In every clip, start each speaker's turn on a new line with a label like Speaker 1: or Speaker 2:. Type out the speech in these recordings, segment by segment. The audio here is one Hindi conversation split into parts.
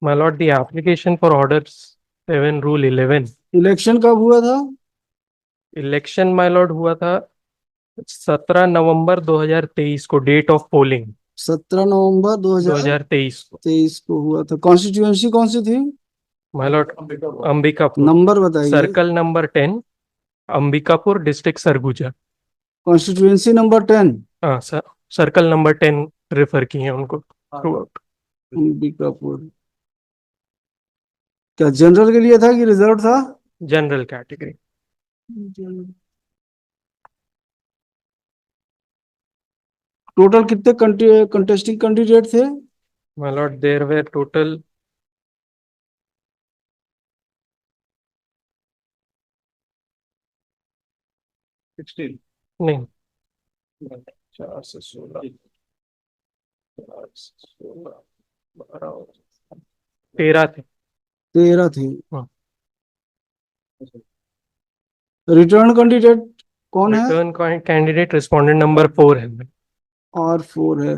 Speaker 1: My lord, the application for Order 7 Rule 11.
Speaker 2: Election कब हुआ था?
Speaker 1: इलेक्शन माय लॉर्ड हुआ था 17 नवंबर 2023 को, डेट ऑफ पोलिंग
Speaker 2: 17 नवंबर
Speaker 1: 2023 को।
Speaker 2: 2023 को हुआ था। कॉन्स्टिट्यूएंसी कौन सी थी?
Speaker 1: माय लॉर्ड, अंबिकापुर,
Speaker 2: नंबर बताइए।
Speaker 1: Circle number 10, Ambikapur, district Surguja.
Speaker 2: Constituency number 10
Speaker 1: हाँ सर, सर्कल नंबर 10 रेफर किए हैं उनको थ्रू आउट।
Speaker 2: अंबिकापुर। क्या जनरल के लिए था कि रिजर्व था?
Speaker 1: General category.
Speaker 2: टोटल कितने कंटेस्टिंग कैंडिडेट थे?
Speaker 1: My lord, there were total 16 नहीं, 4 से 16, 12 13 थे।
Speaker 2: 13 थे।
Speaker 1: हाँ।
Speaker 2: रिटर्न कैंडिडेट कौन है?
Speaker 1: रिटर्न कैंडिडेट रिस्पोंडेंट नंबर 4 है।
Speaker 2: R4 है।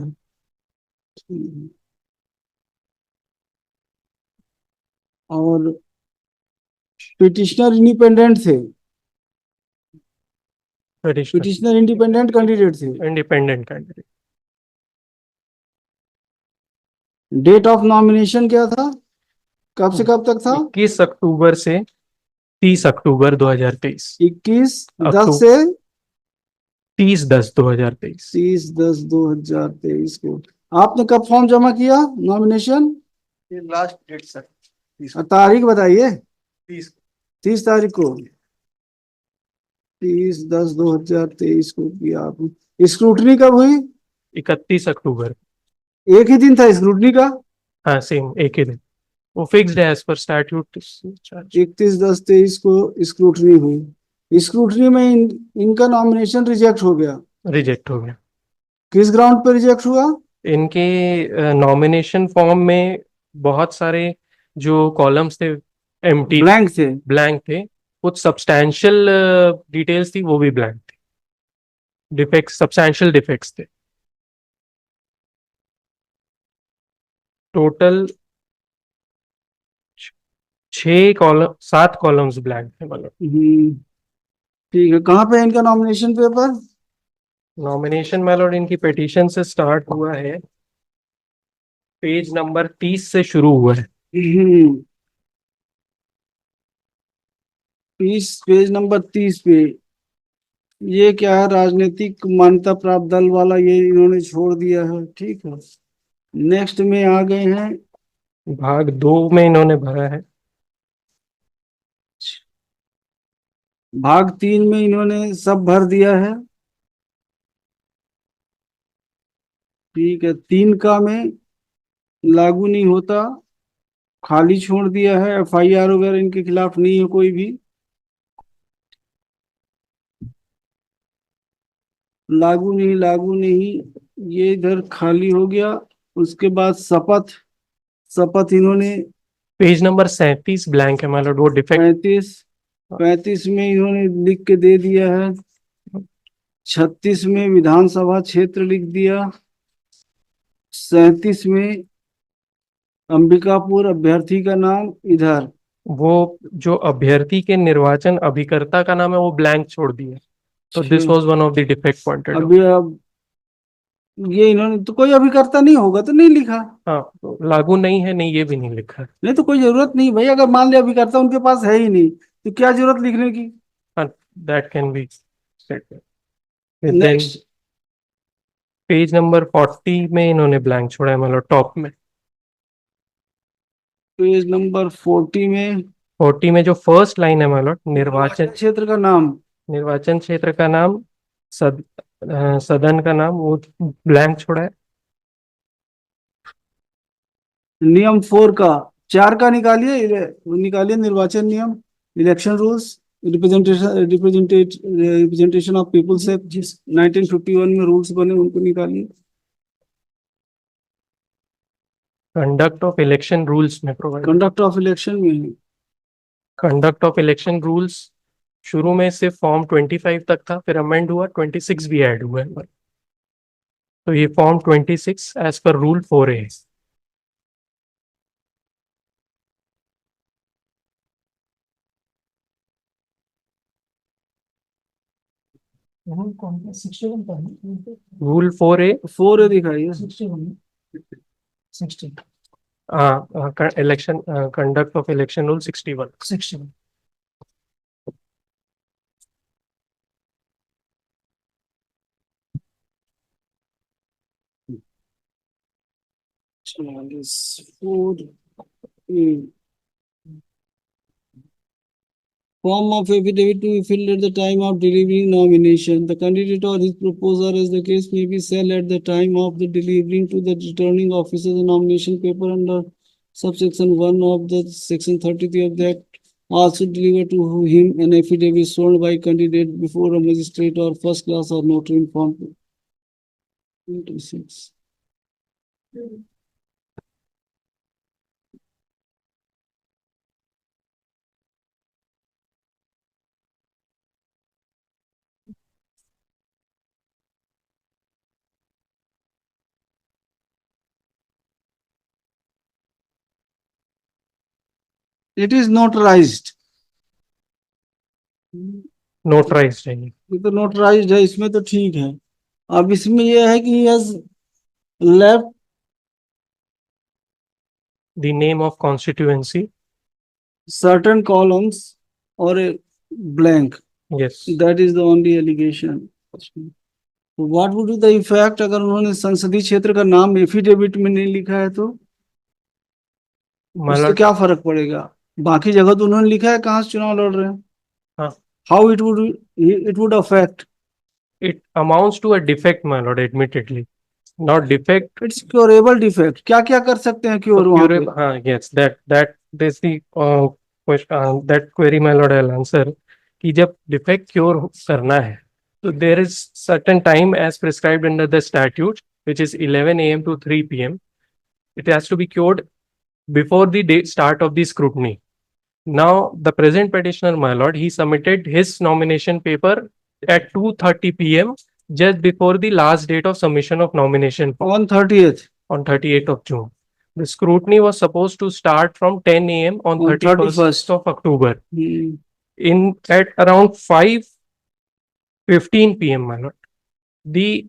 Speaker 2: और पिटिशनर इंडिपेंडेंट थे। पिटिशनर इंडिपेंडेंट कैंडिडेट थे।
Speaker 1: Independent candidate.
Speaker 2: Date of nomination क्या था? कब से कब तक था?
Speaker 1: 21 अक्टूबर से 30 अक्टूबर 2023।
Speaker 2: 21/10 से
Speaker 1: 30/10/2023।
Speaker 2: 30/10/2023 को। आपने कब फॉर्म जमा किया नॉमिनेशन?
Speaker 1: लास्ट डेट सर,
Speaker 2: तारीख बताइए।
Speaker 1: 30।
Speaker 2: 30 तारीख को। 30/10/2023 को किया आपने। स्क्रूटनी कब हुई?
Speaker 1: 31 अक्टूबर।
Speaker 2: एक ही दिन था स्क्रूटनी का?
Speaker 1: हाँ सेम एक ही दिन, वो फिक्स्ड है एज पर स्टैट्यूट चार्ज।
Speaker 2: 31/10/23 को स्क्रूटनी हुई। स्क्रूटनी में इनका नॉमिनेशन रिजेक्ट हो गया।
Speaker 1: रिजेक्ट हो गया।
Speaker 2: किस ग्राउंड पर रिजेक्ट हुआ?
Speaker 1: इनके नॉमिनेशन फॉर्म में बहुत सारे जो कॉलम्स थे एम्प्टी,
Speaker 2: ब्लैंक थे।
Speaker 1: ब्लैंक थे। कुछ सब्सटैंशियल डिटेल्स थी, वो भी ब्लैंक थी। डिफेक्ट्स, सब्सटैंशियल डिफेक्ट्स थे। टोटल 6 कॉलम, 7 कॉलम्स ब्लैंक थे मतलब।
Speaker 2: ठीक है। कहाँ पे है इनका नॉमिनेशन पेपर?
Speaker 1: नॉमिनेशन मेलोड इनकी पिटीशन से स्टार्ट हुआ है, पेज नंबर 30 से शुरू हुआ है।
Speaker 2: 30 पेज नंबर 30 पे। ये क्या है? राजनीतिक मान्यता प्राप्त दल वाला, ये इन्होंने छोड़ दिया है। ठीक है। नेक्स्ट में आ गए हैं।
Speaker 1: भाग 2 में इन्होंने भरा है।
Speaker 2: भाग 3 में इन्होंने सब भर दिया है। ठीक है। 3 का में लागू नहीं होता, खाली छोड़ दिया है। FIR वगैरह इनके खिलाफ नहीं है कोई भी। लागू नहीं, लागू नहीं। ये इधर खाली हो गया। उसके बाद शपथ। शपथ इन्होंने
Speaker 1: पेज नंबर 37 ब्लैंक है मेलोड, वो डिफेक्ट।
Speaker 2: 35 में इन्होंने लिख के दे दिया है। 36 में विधानसभा क्षेत्र लिख दिया। 37 में अंबिकापुर अभ्यर्थी का नाम इधर।
Speaker 1: वो जो अभ्यर्थी के निर्वाचन अभिकर्ता का नाम है वो ब्लैंक छोड़ दिया, तो दिस
Speaker 2: छः।
Speaker 1: Was one of the defect pointed out.
Speaker 2: अभी अब ये इन्होंने तो कोई अभिकर्ता नहीं होगा तो नहीं लिखा।
Speaker 1: हाँ, तो लागू नहीं है, नहीं ये भी नहीं लिखा है।
Speaker 2: नहीं तो कोई जरूरत नहीं भाई, अगर मान लिया अभिकर्ता उनके पास है ही नहीं तो क्या जरूरत लिखने की?
Speaker 1: हाँ, that can be set. Then
Speaker 2: next.
Speaker 1: Page number 40 में इन्होंने ब्लैंक छोड़ा है, मतलब टॉप में।
Speaker 2: पेज नंबर 40 में
Speaker 1: 40 में जो फर्स्ट लाइन है मतलब निर्वाचन,
Speaker 2: क्षेत्र का नाम।
Speaker 1: निर्वाचन क्षेत्र का नाम, सदन का नाम, वो ब्लैंक छोड़ा है।
Speaker 2: नियम 4 का, 4 का निकालिए। वो निकालिए निर्वाचन नियम, election rules, representation of people से जिस 1951 में रूल्स बने उनको निकालिए।
Speaker 1: कंडक्ट ऑफ इलेक्शन रूल्स में प्रोवाइड।
Speaker 2: कंडक्ट ऑफ इलेक्शन में है।
Speaker 1: कंडक्ट ऑफ इलेक्शन रूल्स शुरू में सिर्फ फॉर्म 25 तक था, फिर अमेंड हुआ, 26 भी ऐड हुआ है। तो ये form 26 as per rule 4A है। Rule 4A,
Speaker 2: 4A दिखाइए।
Speaker 1: election conduct of election rule 61.
Speaker 2: Form of affidavit to be filled at the time of delivering nomination. The candidate or his proposer, as the case may be, shall at the time of the delivering to the returning officer the nomination paper under subsection 1 of the section 33 of the Act also deliver to him an affidavit sworn by candidate before a magistrate or first class or notary in form 26. It is notarized.
Speaker 1: Notarized है ये.
Speaker 2: ये तो नोटराइज्ड है, इसमें तो ठीक है। अब इसमें यह है कि has left
Speaker 1: The name of constituency.
Speaker 2: certain columns or a blank.
Speaker 1: Yes.
Speaker 2: That is the only allegation. What would be the effect अगर उन्होंने संसदीय क्षेत्र का नाम एफिडेविट में नहीं लिखा है तो उससे
Speaker 1: Malad,
Speaker 2: क्या फर्क पड़ेगा? बाकी जगह तो उन्होंने लिखा है कहाँ से चुनाव लड़ रहे हैं।
Speaker 1: हाँ.
Speaker 2: How it would affect?
Speaker 1: It amounts to a defect, my lord, admittedly. Not defect.
Speaker 2: It's curable defect. क्या क्या कर सकते हैं क्योर वहाँ पे?
Speaker 1: Curable, हाँ, yes, that's the question, that query, my lord, I'll answer. कि जब defect cure करना है, so there is certain time as prescribed under the statute, which is 11 a.m. to 3 p.m. It has to be cured before the start of the scrutiny. Now, the present petitioner, my lord, he submitted his nomination paper at 2:30 p.m. just before the last date of submission of nomination
Speaker 2: On 30th.
Speaker 1: on 38th of June. The scrutiny was supposed to start from 10 a.m. on 31st of October. In at around 5:15 p.m., my lord, the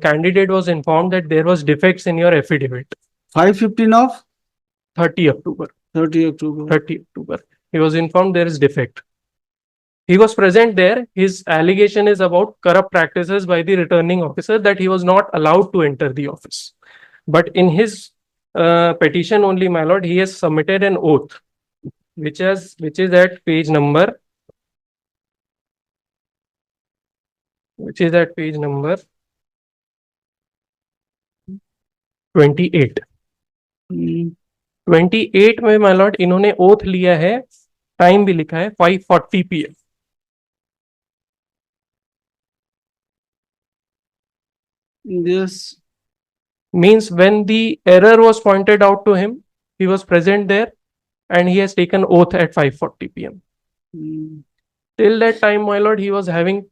Speaker 1: candidate was informed that there was defects in your affidavit.
Speaker 2: 5:15 of
Speaker 1: 30 October.
Speaker 2: 30 October.
Speaker 1: 30 October. He was informed there is defect. He was present there. His allegation is about corrupt practices by the returning officer that he was not allowed to enter the office. But in his petition only, my lord, he has submitted an oath, which is at page number 28. 28 में my lord इन्होंने ओथ लिया है, टाइम भी लिखा है 5:40 p.m.
Speaker 2: Yes.
Speaker 1: Means when the error was pointed out to him, he was present there and he has taken oath at 5:40 p.m. Till that time, my lord, he was having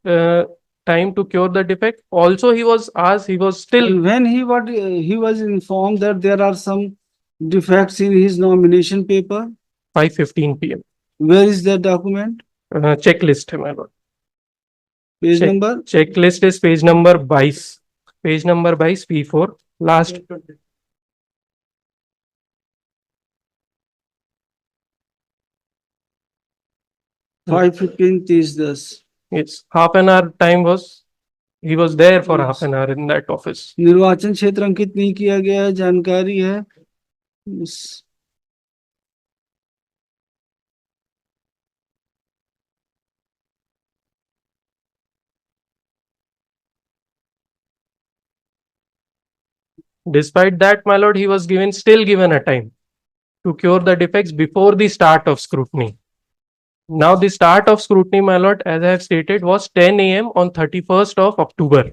Speaker 1: time to cure the defect. Also, he was asked, he was still
Speaker 2: When he was informed that there are some defects in his nomination paper.
Speaker 1: 5:15 p.m.
Speaker 2: Where is that document?
Speaker 1: Checklist है my lord.
Speaker 2: Page number?
Speaker 1: Checklist is page number 22. Page number 22, P4. Last.
Speaker 2: 5:15 is this.
Speaker 1: Yes, half an hour time was, he was there for half an hour in that office.
Speaker 2: निर्वाचन क्षेत्र अंकित नहीं किया गया है, जानकारी है।
Speaker 1: Despite that, my lord, he was still given a time to cure the defects before the start of scrutiny. Now, the start of scrutiny, my lord, as I have stated, was 10 a.m. on 31st of October.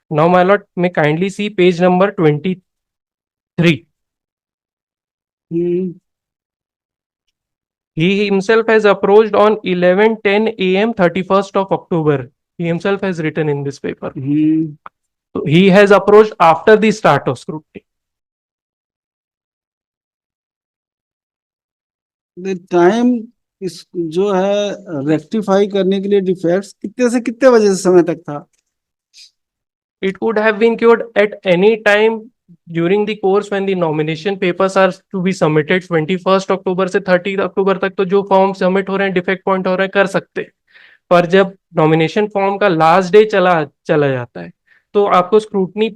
Speaker 1: Now, my lord, may kindly see page number 23. He himself has approached on 11:10 a.m. 31st of October. He himself has written in this paper. So he has approached after the start of scrutiny.
Speaker 2: The time इस जो है रेक्टिफाई करने के लिए डिफेक्ट्स कितने से कितने बजे से समय तक था?
Speaker 1: It could have been cured at any time during the course when the nomination papers are to be submitted 21st अक्टूबर से 30 अक्टूबर तक तो जो फॉर्म सबमिट हो रहे हैं डिफेक्ट पॉइंट हो रहे हैं कर सकते हैं। पर जब नॉमिनेशन फॉर्म का लास्ट डे चला चला जाता है तो आपको स्क्रूटनी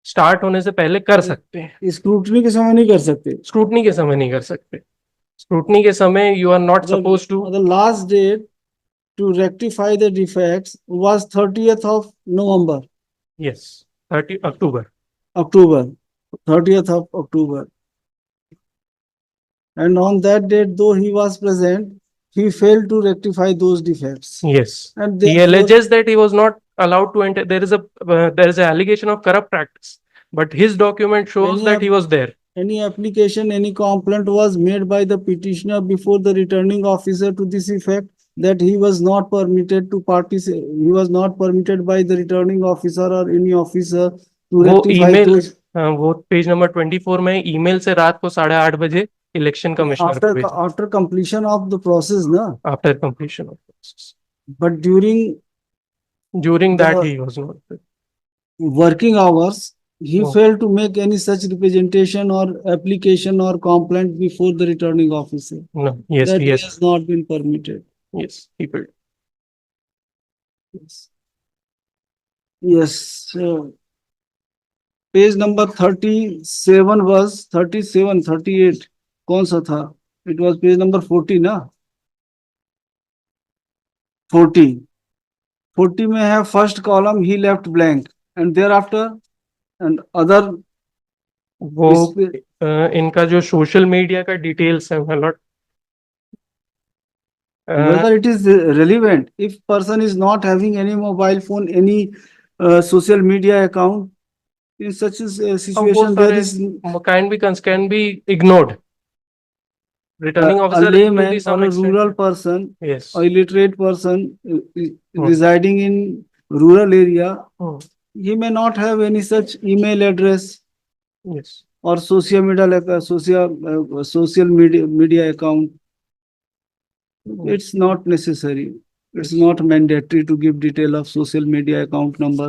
Speaker 1: स्टार्ट होने से पहले कर सकते हैं।
Speaker 2: स्क्रूटनी के समय नहीं कर सकते?
Speaker 1: स्क्रूटनी के समय नहीं कर सकते। स्क्रूटनी के समय you are not suppose to.
Speaker 2: The last date to rectify the defects was 30th of November.
Speaker 1: Yes 30 October.
Speaker 2: October, 30th of October. And on that date, though he was present, he failed to rectify those defects.
Speaker 1: Yes.
Speaker 2: And
Speaker 1: He
Speaker 2: therefore,
Speaker 1: alleges that he was not allowed to enter. There is an allegation of corrupt practice, but his document shows that he was there.
Speaker 2: any application, any complaint was made by the petitioner before the returning officer to this effect that he was not permitted to participate, he was not permitted by the returning officer or any officer to
Speaker 1: वो
Speaker 2: rectify
Speaker 1: ईमेल
Speaker 2: those.
Speaker 1: वो पेज नंबर 24 में ईमेल से रात को 8:30 बजे इलेक्शन कमिश्नर को भेजा
Speaker 2: After completion of the process, na?
Speaker 1: After completion of process.
Speaker 2: But
Speaker 1: During that
Speaker 2: the
Speaker 1: he was not there.
Speaker 2: working hours, he
Speaker 1: No.
Speaker 2: failed to make any such representation or application or complaint before the returning officer.
Speaker 1: No. Yes.
Speaker 2: That he
Speaker 1: Yes.
Speaker 2: has not been permitted.
Speaker 1: Yes. He failed.
Speaker 2: Yes. Yes. Page number 37 was 37, 38. कौन सा था? It was page number 40 ना? 40. 40 में है first column he left blank and thereafter and other.
Speaker 1: वो इनका जो सोशल मीडिया का डिटेल्स है मतलब
Speaker 2: whether it is relevant if person is not having any mobile phone, any social media account, in such a situation there is
Speaker 1: can be ignored. Returning
Speaker 2: a
Speaker 1: officer will
Speaker 2: layman
Speaker 1: to some
Speaker 2: or a
Speaker 1: extent.
Speaker 2: rural person,
Speaker 1: Yes.
Speaker 2: or illiterate person residing in rural area, he may not have any such email address
Speaker 1: Yes.
Speaker 2: or social media account. It's not necessary. It's not mandatory to give detail of social media account number,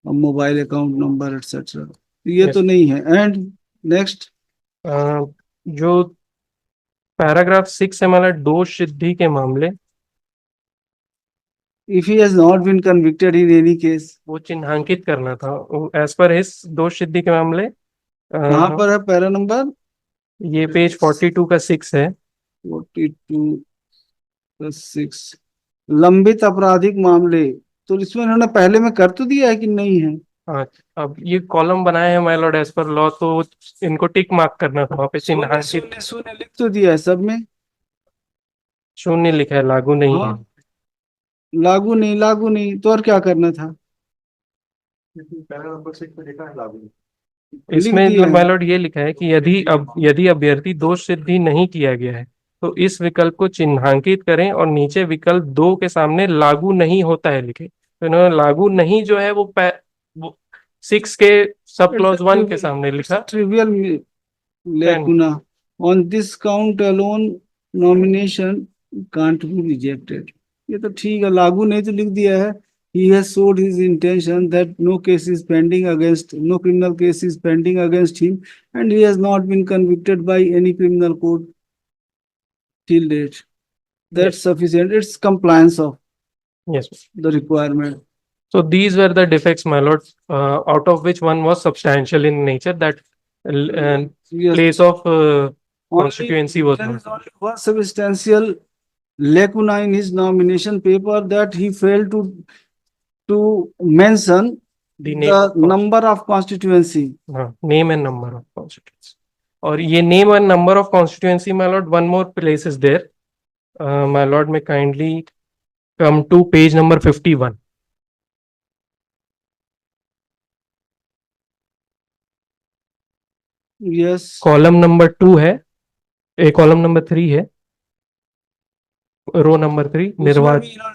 Speaker 2: a mobile account number, etc. ये
Speaker 1: Yes.
Speaker 2: तो नहीं है. And next,
Speaker 1: जो पैराग्राफ 6 है मतलब दोष सिद्धि के मामले
Speaker 2: if he has not been convicted in any case,
Speaker 1: वो चिन्हांकित करना था एज पर हिस दोष सिद्धि के मामले।
Speaker 2: कहाँ पर है पैरा नंबर?
Speaker 1: ये पेज 42 का 6 है।
Speaker 2: 42 + 6 लंबित आपराधिक मामले, तो इसमें इन्होंने पहले में कर तो दिया है कि नहीं है?
Speaker 1: हाँ अब ये कॉलम बनाए हैं my lord as per law तो इनको टिक मार्क करना था वहाँ पे चिन्हांकित।
Speaker 2: शून्य लिख तो दिया है सब में।
Speaker 1: शून्य लिखा है लागू नहीं है।
Speaker 2: लागू नहीं तो और क्या करना था?
Speaker 1: इसमें माय लॉर्ड ये लिखा है कि यदि अभ्यर्थी दोष सिद्धि नहीं किया गया है तो इस विकल्प को चिन्हांकित करें और नीचे विकल्प 2 के सामने लागू नहीं होता है लिखे। तो इन्होंने लागू नहीं जो है वो 6 के सब क्लॉज 1 के सामने लिखा।
Speaker 2: Trivial lacuna on this count alone nomination can't be rejected. ये तो ठीक है, लागू नहीं तो लिख दिया है। He has showed his intention that no criminal case is pending against him, and he has not been convicted by any criminal court till date. That's
Speaker 1: Yes.
Speaker 2: sufficient. It's compliance of
Speaker 1: Yes.
Speaker 2: the requirement.
Speaker 1: So these were the defects, my lord, out of which one was substantial in nature, that
Speaker 2: Yes.
Speaker 1: place of constituency was
Speaker 2: There is
Speaker 1: not.
Speaker 2: only one substantial lacuna in his nomination paper, that he failed to mention
Speaker 1: The
Speaker 2: the number of constituency.
Speaker 1: Name and number of constituency. और ये name and number of constituency, my lord, one more place is there. My lord, may kindly come to page number 51.
Speaker 2: Yes.
Speaker 1: Column number 2 है, कॉलम नंबर 3 है, रो नंबर 3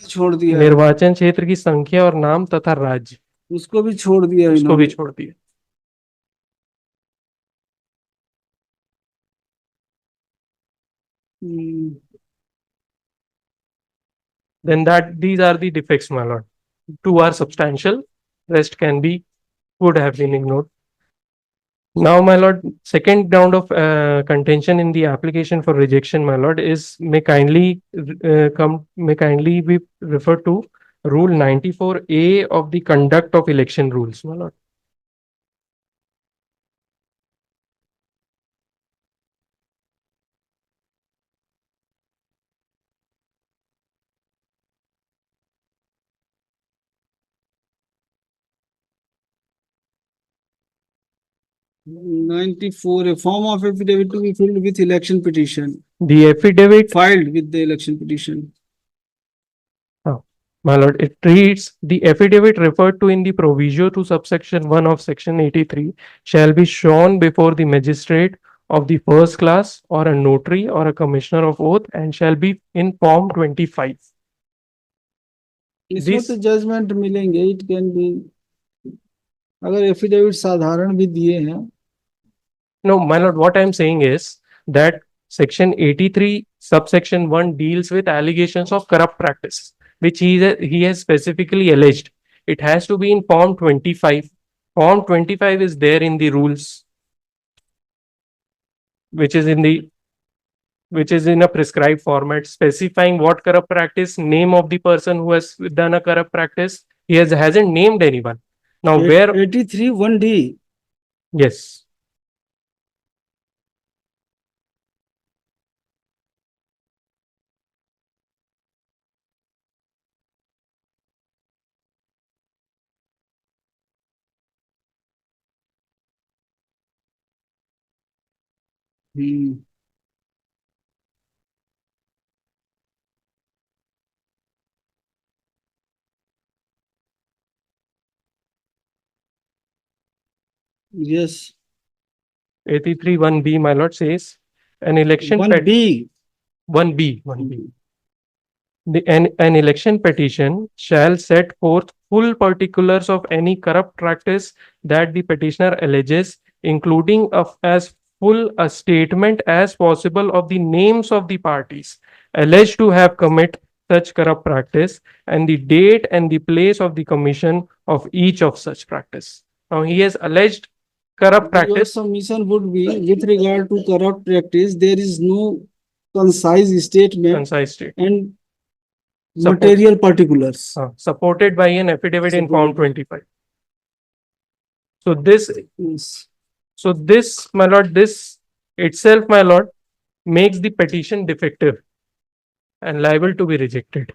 Speaker 2: छोड़ दिया,
Speaker 1: निर्वाचन क्षेत्र की संख्या और नाम तथा राज्य,
Speaker 2: उसको भी छोड़ दिया,
Speaker 1: उसको भी छोड़ दिया। then that these are the defects, my lord. Two are substantial, rest would have been ignored. Now, my lord, second round of contention in the application for rejection, my lord, is may kindly be referred to Rule 94A of the conduct of election rules, my lord.
Speaker 2: '94, a form of affidavit to be filled with election petition,
Speaker 1: The affidavit,
Speaker 2: filed with the election petition.
Speaker 1: my lord, it reads the affidavit referred to in the proviso to subsection 1 of section 83 shall be shown before the magistrate of the first class or a notary or a commissioner of oath and shall be in form 25.
Speaker 2: इसमें
Speaker 1: This
Speaker 2: तो जजमेंट मिलेंगे, इट कैन बी, अगर एफिडेविट साधारण भी दिए हैं.
Speaker 1: No, my lord, what I'm saying is that section 83 subsection 1 deals with allegations of corrupt practice, which he has specifically alleged. It has to be in form 25. Form 25 is there in the rules, which is in a prescribed format specifying what corrupt practice, name of the person who has done a corrupt practice. He hasn't named anyone. Now, where
Speaker 2: 83 1D.
Speaker 1: yes.
Speaker 2: Yes.
Speaker 1: 83 1B, my lord, says an election
Speaker 2: 1B.
Speaker 1: 1B. An election petition shall set forth full particulars of any corrupt practice that the petitioner alleges, including as full a statement as possible of the names of the parties alleged to have commit such corrupt practice and the date and the place of the commission of each of such practice. Now he has alleged corrupt
Speaker 2: Your
Speaker 1: practice.
Speaker 2: submission would be with regard to corrupt practice, there is no concise statement
Speaker 1: Concise state.
Speaker 2: and
Speaker 1: Support-
Speaker 2: material particulars.
Speaker 1: Supported by an affidavit in form 25. So this
Speaker 2: Yes.
Speaker 1: So this, my lord, this itself, my lord, makes the petition defective and liable to be rejected.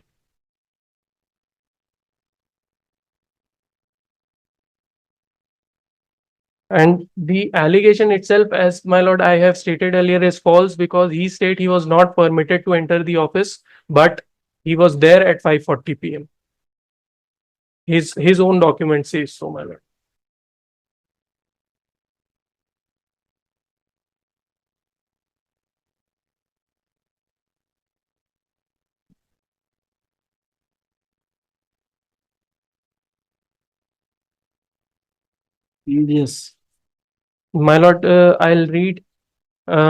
Speaker 1: And the allegation itself, as my lord, I have stated earlier, is false because he stated he was not permitted to enter the office, but he was there at 5:40 p.m. His own document says so, my lord.
Speaker 2: Yes.
Speaker 1: My lord, I'll read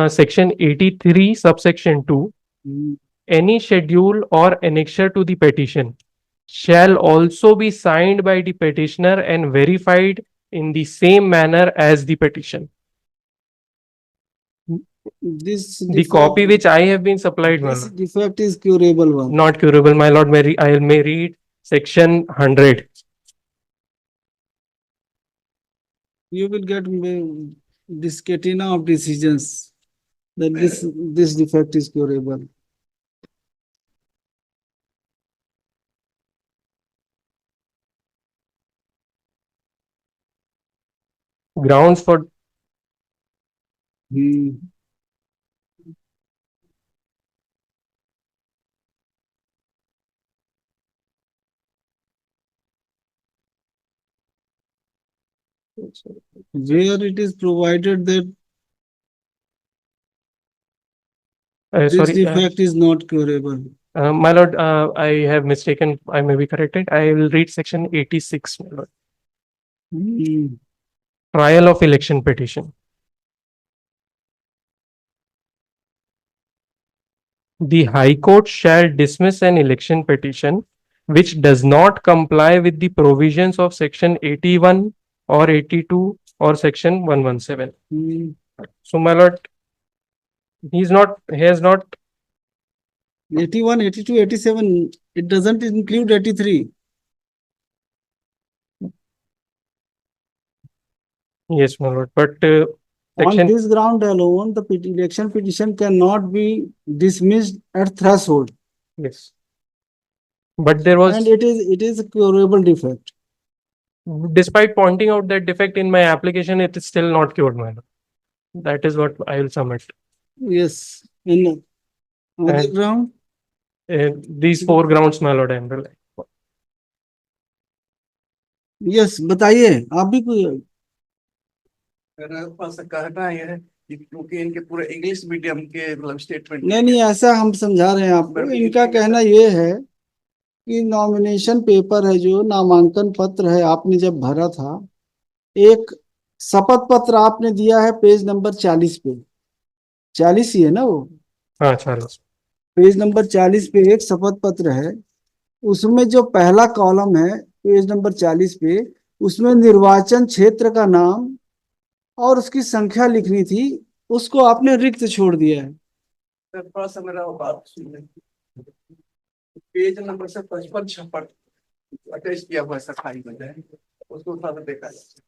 Speaker 1: section 83, subsection 2.
Speaker 2: Mm.
Speaker 1: Any schedule or annexure to the petition shall also be signed by the petitioner and verified in the same manner as the petition.
Speaker 2: This
Speaker 1: The copy which I have been supplied, my
Speaker 2: this
Speaker 1: lord,
Speaker 2: defect is curable one.
Speaker 1: not curable, my lord. I may read section 100.
Speaker 2: You will get this catena of decisions that this defect is curable.
Speaker 1: Grounds for
Speaker 2: Hmm. Where it is provided that this
Speaker 1: sorry,
Speaker 2: defect is not curable.
Speaker 1: my lord, I have mistaken. I may be corrected. I will read section 86, my lord.
Speaker 2: Hmm.
Speaker 1: Trial of election petition. The High Court shall dismiss an election petition which does not comply with the provisions of Section 81 or 82 or Section 117. So, my lord, he has not.
Speaker 2: 81, 82, 87, it doesn't include 83.
Speaker 1: Yes, my lord, but
Speaker 2: On
Speaker 1: section.
Speaker 2: this ground alone, the election petition cannot be dismissed at threshold,
Speaker 1: Yes. But there was,
Speaker 2: and it is a curable defect.
Speaker 1: despite pointing out that defect in my application, it is still not cured, my lord. That is what I will submit.
Speaker 2: Yes. In other
Speaker 1: And-
Speaker 2: ground,
Speaker 1: These 4 grounds, my lord, I am relying.
Speaker 2: yes, बताइए आप भी कोई।
Speaker 3: मेरा पास कहना ये है कि क्योंकि इनके पूरे इंग्लिश मीडियम के मतलब स्टेटमेंट
Speaker 2: नहीं, ऐसा हम समझा रहे हैं आपको। इनका कहना ये है कि नॉमिनेशन पेपर है, जो नामांकन पत्र है, आपने जब भरा था, एक शपथ पत्र आपने दिया है पेज नंबर 40 पे। 40 ही है ना वो?
Speaker 1: हाँ, 40।
Speaker 2: पेज नंबर 40 पे एक शपथ पत्र है। उसमें जो पहला कॉलम है पेज नंबर 40 पे, उसमें निर्वाचन क्षेत्र का नाम और उसकी संख्या लिखनी थी, उसको आपने रिक्त छोड़ दिया है।
Speaker 3: सर थोड़ा सा मेरा बात सुन लें। पेज नंबर से 55 56 अटैच किया हुआ है सर, खाली में है, उसको थोड़ा सा देखा जाए।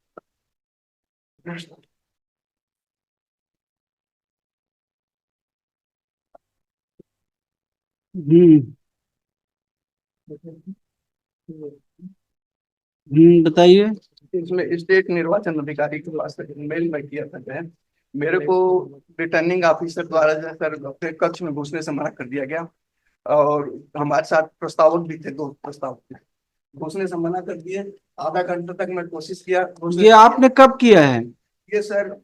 Speaker 2: बताइए।
Speaker 3: इसमें स्टेट निर्वाचन अधिकारी के पास मेल में किया था जो है, मेरे को रिटर्निंग ऑफिसर द्वारा जो है सर अपने कक्ष में घुसने से मना कर दिया गया, और हमारे साथ प्रस्तावक भी थे, 2 प्रस्तावक थे, घुसने से मना कर दिए। आधा घंटे तक मैं कोशिश किया।
Speaker 2: ये आपने कब किया है?
Speaker 3: ये सर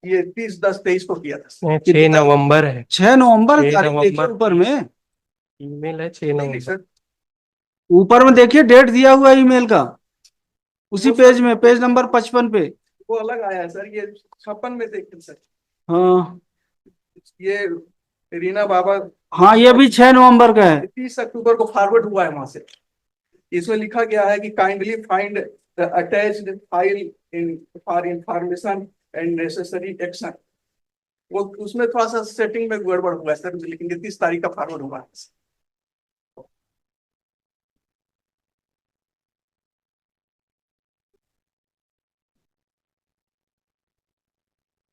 Speaker 3: ये 30/10/23 को किया था।
Speaker 1: 6 नवंबर है।
Speaker 2: 6 नवंबर
Speaker 1: 6
Speaker 2: तारीख देखिए
Speaker 1: नवंबर।
Speaker 2: ऊपर में।
Speaker 1: ईमेल है 6
Speaker 3: नहीं
Speaker 1: नवंबर।
Speaker 3: सर,
Speaker 2: ऊपर में देखिए डेट दिया हुआ है ईमेल का, उसी पेज में, पेज नंबर 55 पे।
Speaker 3: वो अलग आया है सर, ये 56 में देखते सर।
Speaker 2: हाँ
Speaker 3: ये रीना बाबा,
Speaker 2: हाँ, ये भी 6 नवंबर का है।
Speaker 3: 30 अक्टूबर को फॉरवर्ड हुआ है वहां से। इसमें लिखा गया है कि kindly find the attached file in for information and necessary action. वो उसमें थोड़ा सा सेटिंग में गड़बड़ हुआ है सर, लेकिन ये 30 तारीख का फॉरवर्ड हुआ है।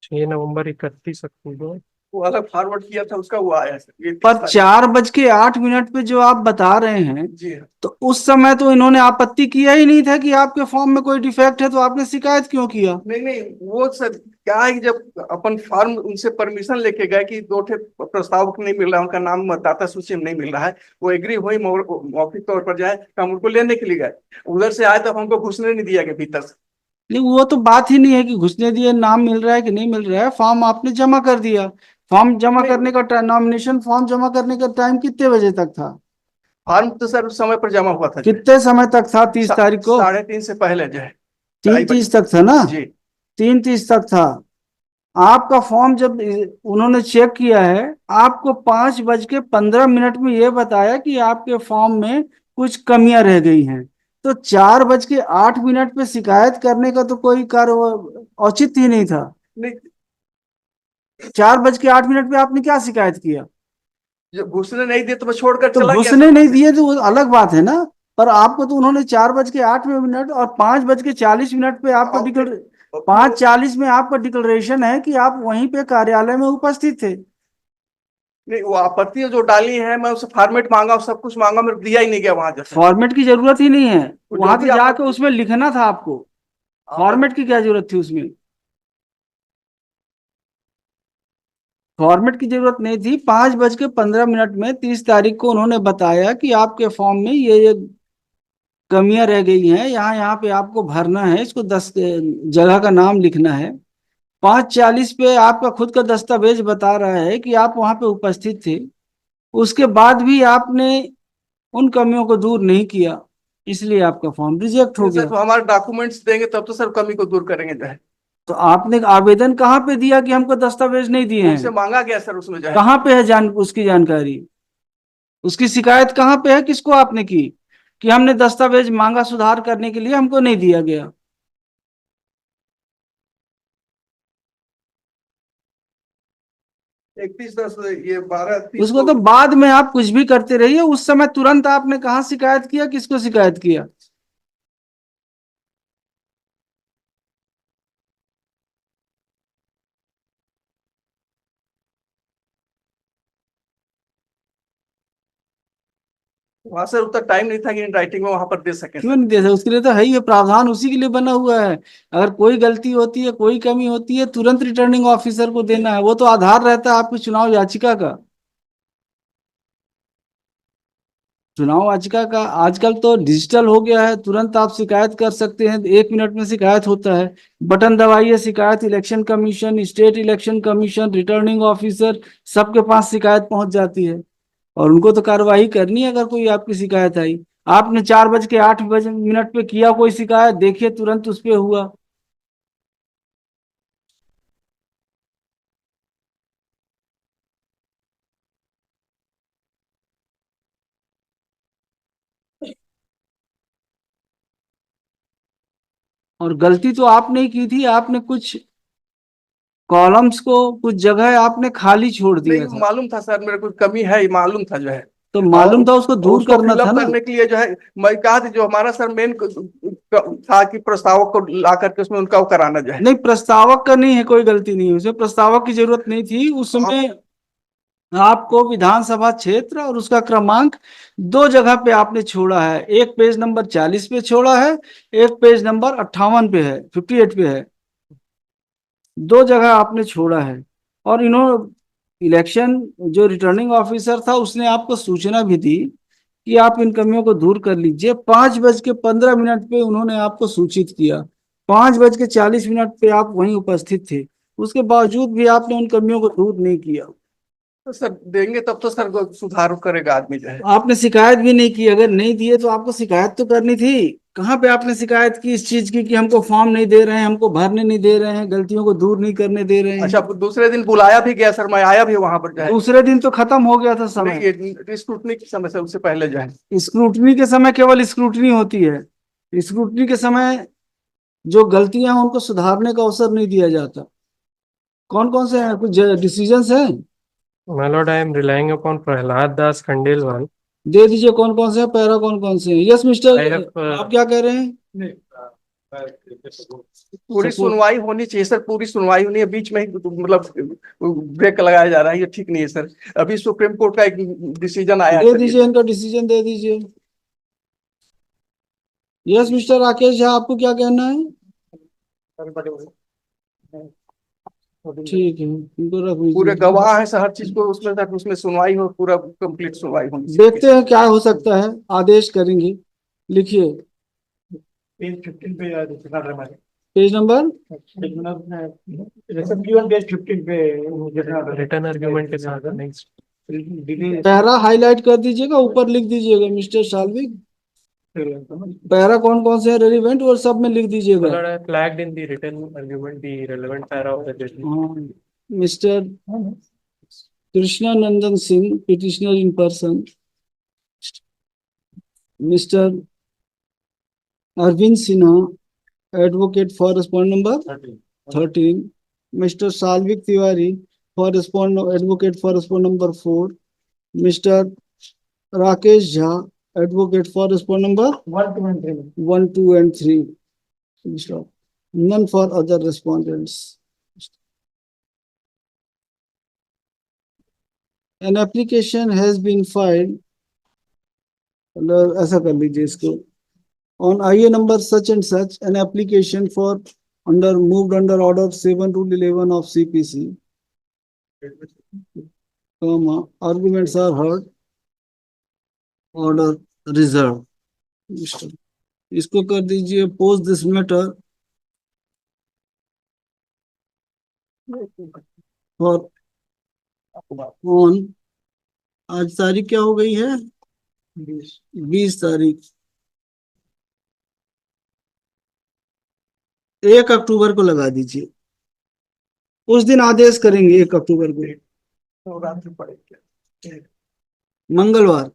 Speaker 1: 6 नवंबर 31 अक्टूबर।
Speaker 3: वो अलग फॉरवर्ड किया था उसका, वो आया सर ये 30
Speaker 2: पर
Speaker 3: तारीख।
Speaker 2: 4:08 पे जो आप बता रहे हैं,
Speaker 3: जी हाँ।
Speaker 2: तो उस समय तो इन्होंने आपत्ति किया ही नहीं था कि आपके फॉर्म में कोई डिफेक्ट है, तो आपने शिकायत क्यों किया?
Speaker 3: नहीं वो सर क्या है कि जब अपन फॉर्म उनसे परमिशन लेके गए कि 2 ठे प्रस्ताव नहीं मिल रहा है, उनका नाम मतदाता सूची में नहीं मिल रहा है, वो एग्री हुई, मौखिक तौर पर जाए, हम उनको लेने के लिए गए। उधर से आए तब हमको घुसने नहीं दिया गया भीतर से।
Speaker 2: नहीं, वो तो बात ही नहीं है कि घुसने दिए, नाम मिल रहा है कि नहीं मिल रहा है, फॉर्म आपने जमा कर दिया। फॉर्म जमा करने का नॉमिनेशन फॉर्म जमा करने का टाइम कितने बजे तक था?
Speaker 3: फॉर्म तो सर उस समय पर जमा हुआ था।
Speaker 2: कितने समय तक था? 30 तारीख को?
Speaker 3: 3:30 से पहले जो है
Speaker 2: 3:30 तक था ना?
Speaker 3: जी।
Speaker 2: 3:30 तक था। आपका फॉर्म जब उन्होंने चेक किया है, आपको 5:15 में ये बताया कि आपके फॉर्म में कुछ कमियां रह गई हैं, तो 4:08 पे शिकायत करने का तो कोई कार्य औचित्य ही नहीं था।
Speaker 3: नहीं,
Speaker 2: 4:08 पे आपने क्या शिकायत किया?
Speaker 3: जब घुसने नहीं दिए तो मैं छोड़कर
Speaker 2: तो
Speaker 3: चला गया
Speaker 2: घुसने
Speaker 3: सर।
Speaker 2: नहीं दिए तो वो अलग बात है ना, पर आपको तो उन्होंने 4:08 और 5:40 पे आपका डिक्लेर 5:40 में आपका डिक्लेरेशन है कि आप वहीं पे कार्यालय में उपस्थित थे।
Speaker 3: नहीं, वो आपत्ति जो डाली है, मैं उससे फॉर्मेट मांगा, सब कुछ मांगा, मेरे को दिया ही नहीं गया वहां जैसे।
Speaker 2: फॉर्मेट की जरूरत ही नहीं है, वहां तो
Speaker 3: भी
Speaker 2: जाके
Speaker 3: आपत्ति-
Speaker 2: उसमें लिखना था आपको। फॉर्मेट की क्या जरूरत थी उसमें? फॉर्मेट की जरूरत नहीं थी। 5:15 में 30 तारीख को उन्होंने बताया कि आपके फॉर्म में ये कमियां रह गई हैं, यहाँ पे आपको भरना है, इसको 10 जगह का नाम लिखना है। 5:40 पे आपका खुद का दस्तावेज बता रहा है कि आप वहां पे उपस्थित थे, उसके बाद भी आपने उन कमियों को दूर नहीं किया, इसलिए आपका फॉर्म रिजेक्ट हो
Speaker 3: सर
Speaker 2: गया।
Speaker 3: हमारे डॉक्यूमेंट्स देंगे तब तो सर कमी को दूर करेंगे जो है।
Speaker 2: तो आपने आवेदन कहाँ पे दिया कि हमको दस्तावेज नहीं दिए
Speaker 3: उनसे
Speaker 2: हैं?
Speaker 3: मांगा गया सर, उसमें जो है
Speaker 2: कहाँ पे है उसकी जानकारी? उसकी शिकायत कहाँ पे है, किसको आपने की कि हमने दस्तावेज मांगा सुधार करने के लिए, हमको नहीं दिया गया?
Speaker 3: 31/10 ये 12/30
Speaker 2: उसको तो बाद में आप कुछ भी करते रहिए, उस समय तुरंत आपने कहाँ शिकायत किया, किसको शिकायत किया?
Speaker 3: वहां सर उतना टाइम नहीं था कि इन राइटिंग में वहां पर दे सके
Speaker 2: क्यों
Speaker 3: सर।
Speaker 2: नहीं दे सकते? उसके लिए तो है ही है, प्रावधान उसी के लिए बना हुआ है। अगर कोई गलती होती है, कोई कमी होती है, तुरंत रिटर्निंग ऑफिसर को देना है। वो तो आधार रहता है आपकी चुनाव याचिका का। चुनाव याचिका का आजकल तो डिजिटल हो गया है, तुरंत आप शिकायत कर सकते हैं, 1 मिनट में शिकायत होता है। बटन दबाइए, शिकायत election commission, state election commission, returning officer, सबके पास शिकायत पहुंच जाती है। और उनको तो कार्रवाई करनी है अगर कोई आपकी शिकायत आई। आपने 4:08 पे किया कोई शिकायत, देखिए तुरंत उस पे हुआ। और गलती तो आपने ही की थी, आपने कुछ कॉलम्स को, कुछ जगह आपने खाली छोड़ दिया
Speaker 3: नहीं
Speaker 2: था।
Speaker 3: मालूम था सर, मेरे को कमी है, ये मालूम था जो है।
Speaker 2: तो
Speaker 3: और
Speaker 2: मालूम था, उसको दूर
Speaker 3: उसको
Speaker 2: करना था
Speaker 3: फिलअप
Speaker 2: ना।
Speaker 3: करने के लिए जो है, मैं कहा था जो हमारा सर मेन था कि प्रस्तावक को ला करके उसमें उनका वो कराना जो है।
Speaker 2: नहीं, प्रस्तावक का नहीं है, कोई गलती नहीं है उसमें, प्रस्तावक की जरूरत नहीं थी उस
Speaker 3: आप
Speaker 2: समय। आपको विधानसभा क्षेत्र और उसका क्रमांक दो जगह पे आपने छोड़ा है। एक पेज नंबर 40 पे छोड़ा है, एक पेज नंबर 58 पे है, 58 पे है। दो जगह आपने छोड़ा है। और इन्होंने इलेक्शन, जो रिटर्निंग ऑफिसर था, उसने आपको सूचना भी दी कि आप इन कमियों को दूर कर लीजिए। 5:15 पे उन्होंने आपको सूचित किया, 5:40 पे आप वहीं उपस्थित थे। उसके बावजूद भी आपने उन कमियों को दूर नहीं किया।
Speaker 3: तो सर देंगे तब तो सर को सुधार करेगा आदमी जो है।
Speaker 2: आपने शिकायत भी नहीं की। अगर नहीं दिए तो आपको शिकायत तो करनी थी। कहाँ पे आपने शिकायत की इस चीज की कि हमको फॉर्म नहीं दे रहे हैं, हमको भरने नहीं दे रहे हैं, गलतियों को दूर नहीं करने दे रहे
Speaker 3: अच्छा,
Speaker 2: हैं?
Speaker 3: दूसरे दिन बुलाया भी गया सर, मैं आया भी वहां पर जो है।
Speaker 2: दूसरे दिन तो खत्म हो गया था
Speaker 3: नहीं
Speaker 2: समय।
Speaker 3: ये स्क्रूटनी की समय से उससे पहले जो है।
Speaker 2: स्क्रूटनी के समय केवल स्क्रूटनी होती है। स्क्रूटनी के समय जो गलतियां हैं उनको सुधारने का अवसर नहीं दिया जाता। कौन कौन से हैं, कुछ डिसीजंस हैं?
Speaker 1: My lord, I am relying upon Prahlad Das Khandelwal.
Speaker 2: दे दीजिए, कौन कौन से हैं, पैरा कौन कौन से हैं? यस मिस्टर,
Speaker 1: I have
Speaker 2: आप क्या कह रहे हैं?
Speaker 3: पूरी
Speaker 2: सपोर्ट।
Speaker 3: सुनवाई होनी चाहिए सर, पूरी सुनवाई होनी है, बीच में ही मतलब ब्रेक लगाया जा रहा है, ये ठीक नहीं है सर। अभी सुप्रीम कोर्ट का एक डिसीजन आया है
Speaker 2: दे
Speaker 3: सर ये।
Speaker 2: दीजिए, इनका डिसीजन दे दीजिए। यस मिस्टर राकेश झा, आपको क्या कहना है? ठीक है, इनको रख
Speaker 3: पूरे
Speaker 2: लीजिए।
Speaker 3: गवाह है सर, हर चीज को उसमें सर, उसमें सुनवाई हो, पूरा कंप्लीट सुनवाई होनी चाहिए।
Speaker 2: देखते हैं क्या हो सकता है, आदेश करेंगे। लिखिए।
Speaker 4: पेज 15 पे यार दिखा रहा है हमारे।
Speaker 2: पेज नंबर
Speaker 4: पेज 15 पे दिखा रहा है।
Speaker 1: written argument के साथ next.
Speaker 4: डिले
Speaker 2: पैरा हाईलाइट कर दीजिएगा, ऊपर लिख दीजिएगा मिस्टर साल्विक। पैरा कौन कौन से रेलिवेंट और सब में लिख
Speaker 1: My
Speaker 2: दीजिएगा।
Speaker 1: lord, I have flagged in the written argument the relevant para of the judgment.
Speaker 2: हाँ, mister Krishna Nandan Singh, petitioner in person. Mister Arvind Sinha, advocate for respond number 13। Mister Salvik Tiwari, for respond advocate for respond number 4। Mister Rakesh Jha, advocate for respond number 1, 2 and 3। Mister, none for other respondents. An application has been filed, ऐसा कर लीजिए इसको, on IA number such and such, an application for moved under order 7 rule 11 of CPC, comma, arguments are heard, order reserved। Mister, इसको कर दीजिए, post this matter for on, आज तारीख क्या हो गई है? 20 तारीख, 1 अक्टूबर को लगा दीजिए। उस दिन आदेश करेंगे 1 अक्टूबर को।
Speaker 3: तो रात में पड़ेगा।
Speaker 2: मंगलवार।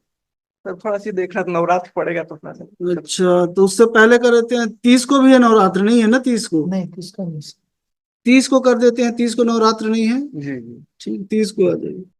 Speaker 3: सर थोड़ा सी देखना, तो नवरात्र पड़ेगा तो थोड़ा सा।
Speaker 2: अच्छा, तो उससे पहले कर देते हैं, 30 को भी है नवरात्र, नहीं है ना 30 को?
Speaker 4: नहीं, किसका नहीं?
Speaker 2: 30 को कर देते हैं, 30 को नवरात्र नहीं है।
Speaker 3: जी जी।
Speaker 2: ठीक, 30 को आ जाइए।